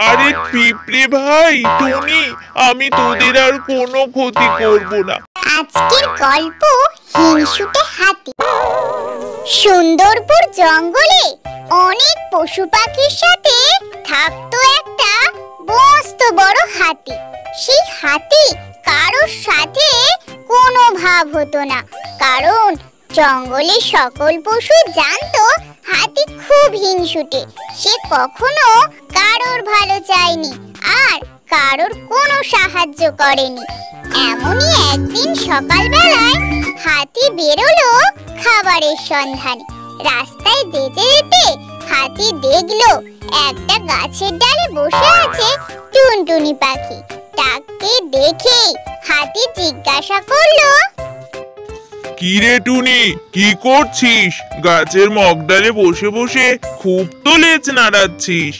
আরে পিঁপড়ে ভাই, টুনি, আমি তোদের আর কোনো ক্ষতি করব না। আজকের গল্প হিংসুটে হাতি। সুন্দরপুর জঙ্গলে অনেক পশু পাখির সাথে থাকতো একটা মস্ত বড় হাতি। সেই হাতি কারোর সাথে কোনো ভাব হতো না, কারণ জঙ্গলের সকল পশু জানতো হাতি খুব হিংসুটে। সে কখনো কারোর ভালো চায়নি আর কারোর কোনো সাহায্য করেনি। এমনই একদিন সকালবেলায় হাতি বেরোলো খাবারের সন্ধানে। রাস্তায় যেতে যেতে হাতি দেখলো একটা গাছের ডালে বসে আছে টুনটুনি পাখি। তাকে দেখে হাতি জিজ্ঞাসা করলো, কি রে টুনি, কি করছিস? গাছের মগডালে বসে বসে খুব তো লেজ নাড়াচ্ছিস।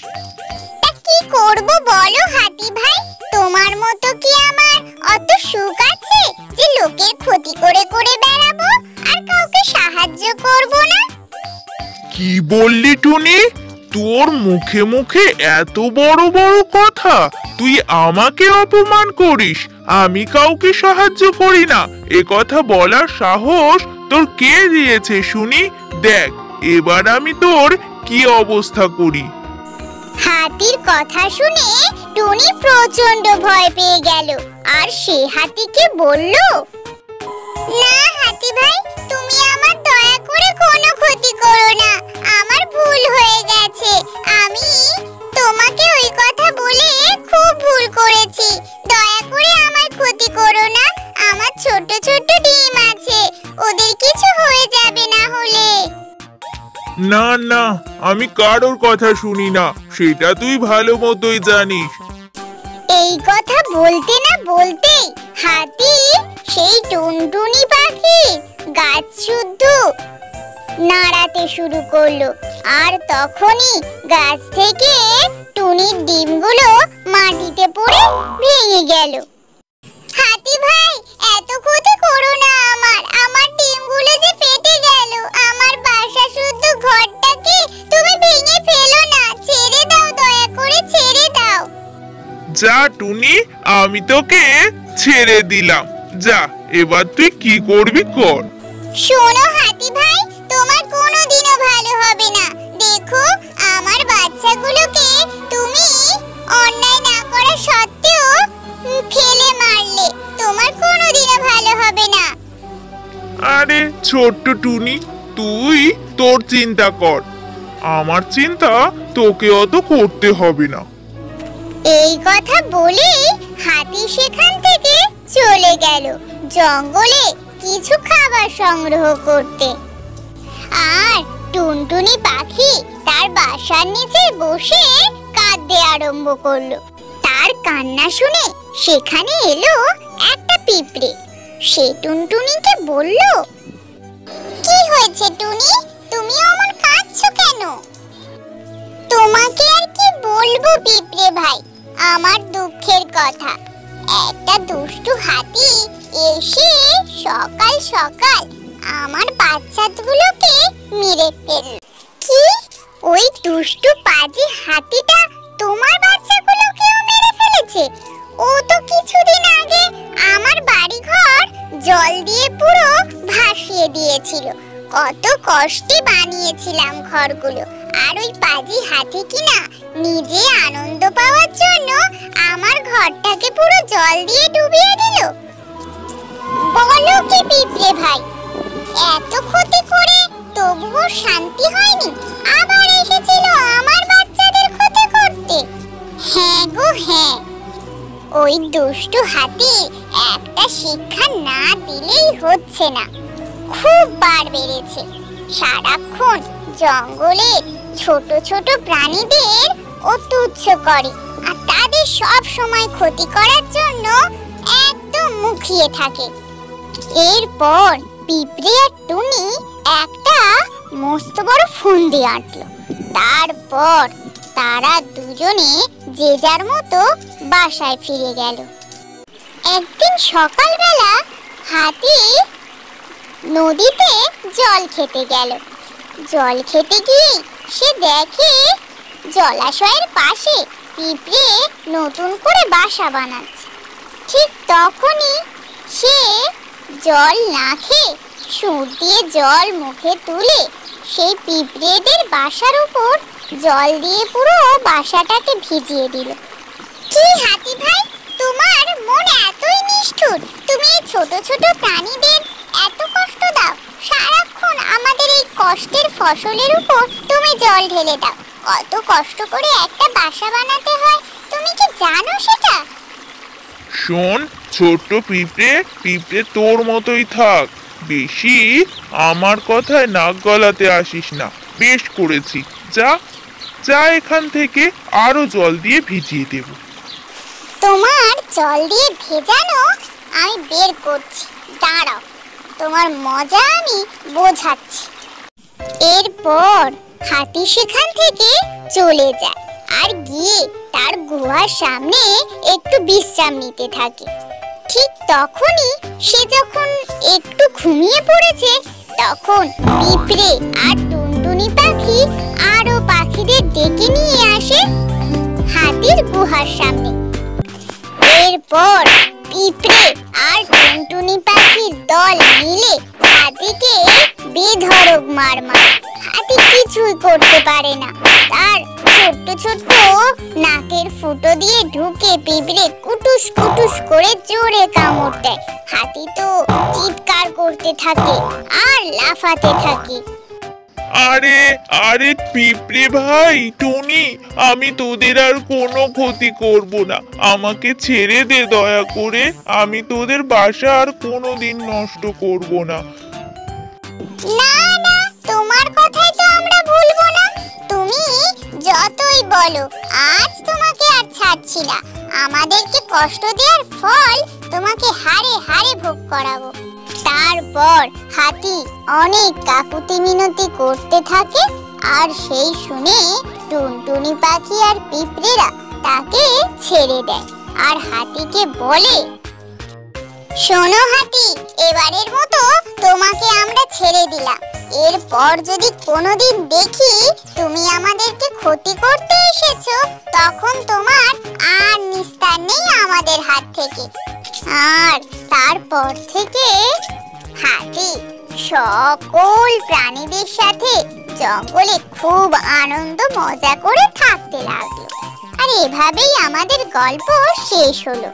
তা কি করব বলো হাতি ভাই, তোমার মতো কি আমার অত সুখ আছে যে লোকের ক্ষতি করে করে বেড়াবো আর কাউকে সাহায্য করব না? কি বললি টুনি? তোর মুখে মুখে এত বড় বড় কথা! তুই আমাকে অপমান করিস? আমি কাউকে সাহায্য করি না, এ কথা বলার সাহস তোর কে দিয়েছে শুনি? দেখ এবার আমি তোর কি অবস্থা করি। হাতির কথা শুনে টুনি প্রচন্ড ভয় পেয়ে গেল আর সে হাতিকে বলল, না হাতি ভাই, তুমি আমার দয়া করে কোনো ক্ষতি করো না, আমার ভুল হয়ে গেছে। আমি তোমাকে ওই কথা বলে খুব ভুল করেছি, দয়া করে আমার ক্ষতি করো না। আমার ছোট ছোট ডিম আছে, ওদের কিছু হয়ে যাবে না হলে। না না, আমি কারোর কথা শুনি না, সেটা তুই ভালো মতোই জানিস। এই কথা বলতে না বলতেই হাতি সেই টুনটুনি পাখি গাছ শুদ্ধ নাড়াতে শুরু করলো, আর তখনই গাছ থেকে টুনির ডিমগুলো মাটিতে পড়ে ভেঙে গেল। হাতি ভাই, এত ক্ষতি করো না আমার ডিমগুলো যে ফেটে গেল। আমার বাসা শুদ্ধ ঘরটাকে তুমি ভেঙে ফেলো না, ছেড়ে দাও, দয়া করে ছেড়ে দাও। যা টুনি, আমি তোকে ছেড়ে দিলাম, যা এবার তুই কি করবি কর। শোনো হাতি ভাই, তোমার কোনোদিনও ভালো হবে না। দেখো আমার বাচ্চাগুলোকে তুমি অন্যায় না করা সত্ত্বেও ফেলে মারলে, তোমার কোনোদিনও ভালো হবে না। আরে ছোট্ট টুনি, তুই তোর চিন্তা কর, আমার চিন্তা তোকে অত করতে হবে না। এই কথা বলেই হাতি সেখান থেকে চলে গেল জঙ্গলে কিছু খাবার সংগ্রহ করতে। আর টুনটুনি পাখি তার বাসার নিচে বসে কাঁদতে আরম্ভ করলো। তার কান্না শুনে সেখানে এলো একটা পিঁপড়ে। সে টুনটুনিকে বলল, কি হয়েছে টুনি, তুমি অমন কাঁদছো কেন? তোমাকে আর কি বলবো পিঁপড়ে ভাই, আমার দুঃখের কথা। একটা দুষ্টু হাতি এসে সকাল সকাল আমার বাচ্চাগুলোকে মেরে ফেলল। কি, ওই দুষ্টু পাজি হাতিটা তোমার বাচ্চাগুলোকেও মেরে ফেলেছে? ও তো কিছুদিন আগে আমার বাড়িঘর জল দিয়ে পুরো ভাসিয়ে দিয়েছিল। কত কষ্টে বানিয়েছিলাম ঘরগুলো, আর ওই পাজি হাতি কিনা নিজে আনন্দ পাওয়ার জন্য আমার ঘরটাকে পুরো জল দিয়ে ডুবিয়ে দিল। বলো কি পিঁপড়ে ভাই, এত ক্ষতি করে তবুও শান্তি হয়নি, আবার এসেছিল আমার বাচ্চাদের ক্ষতি করতে? হ্যাঁ গো হ্যাঁ, ওই দুষ্টু হাতি একটা শিক্ষা না দিলেই হচ্ছে না, খুব বার বেড়েছে। সারাক্ষণ জঙ্গলে ছোট ছোট প্রাণীদের ও তুচ্ছ করে আর তাদের সব সময় ক্ষতি করার জন্য একদম মুখিয়ে থাকে। এরপর পিঁপড়ে আর টুনি একটা মস্ত বড় ফন্দি আঁটলো। তারপর তারা দুজনে যে যার মতো বাসায় ফিরে গেল। একদিন সকালবেলা হাতি নদীতে জল খেতে গেল। জল খেতে গিয়ে সে দেখে জলাশয়ের পাশে পিঁপড়ে নতুন করে বাসা বানাচ্ছে। ঠিক তখনই সে জল না খেয়ে সুর দিয়ে জল মুখে তুলে সেই পিঁপড়েদের বাসার উপর জল দিয়ে পুরো বাসাটাকে ভিজিয়ে দিল। কি হাতি ভাই, তোমার মন এতই নিষ্ঠুর, তুমি এই ছোট ছোট প্রাণীদের এত কষ্ট দাও? সারাক্ষণ আমাদের এই কষ্টের ফসলের উপর তুমি জল ঢেলে দাও। কত কষ্ট করে একটা বাসা বানাতে হয়, তুমি কি জানো সেটা? শোন ছোট্ট পিঁপড়ে, পিঁপড়ে তোর মতোই থাক, বেশি আমার কথায় নাক গলাতে আসিস না। বেশ করেছি, যা যা এখান থেকে, আরো জল দিয়ে ভিজিয়ে দেব। তোমার জল দিয়ে ভেজানো আমি বের করছি, দাঁড়াও, তোমার মজা আমি বোঝাচ্ছি। এরপর হাতি সেখান থেকে চলে যায় আর গিয়ে তার গুহার সামনে একটু বিশ্রাম নিতে থাকে। ঠিক তখনই সে যখন একটু ঘুমিয়ে পড়েছে, তখন পিঁপড়ে আর টুনটুনি পাখি আরো পাখিদের ডেকে নিয়ে আসে হাতির গুহার সামনে। এরপর পিঁপড়ে আর টুনটুনি পাখির দল মিলে হাতিকে বেধড়ক মার মারে। হাতি কিছুই করতে পারে না, তার ছোট্ট ছোট্ট নাকের ফুটো দিয়ে ঢুকে পিঁপড়ে কুটুস কুটুস করে জোরে কামড় দেয়। হাতি তো চিৎকার করতে থাকে আর লাফাতে থাকে। আরে আরে পিঁপড়ে ভাই, টুনি, আমি তোদের আর কোনো ক্ষতি করব না, আমাকে ছেড়ে দে দয়া করে, আমি তোদের বাসা আর কোনোদিন নষ্ট করব না। না না, তোমার কথাই তো আমরা ভুলবো না, তুমি যতই বলো, আজ তোমাকে আর ছাড়ছি না। আমাদেরকে কষ্ট দেওয়ার ফল তোমাকে হাড়ে হাড়ে ভোগ করাবো। তারপর হাতি অনেক কাকুতি মিনতি করতে থাকে, আর সেই শুনে টুনটুনি পাখি আর পিঁপড়েরা তাকে ছেড়ে দেয় আর হাতিকে বলে, শোনো হাতি, এবারের মতো তোমাকে আমরা ছেড়ে দিলাম। এরপর যদি কোনোদিন দেখি তুমি আমাদেরকে ক্ষতি করতে এসেছো, তখন তোমার আর নিস্তার নেই আমাদের হাত থেকে। আর তারপর থেকে হাতি সকল প্রাণীদের সাথে জঙ্গলে খুব আনন্দ মজা করে থাকতে লাগলো। আর এভাবেই আমাদের গল্প শেষ হলো।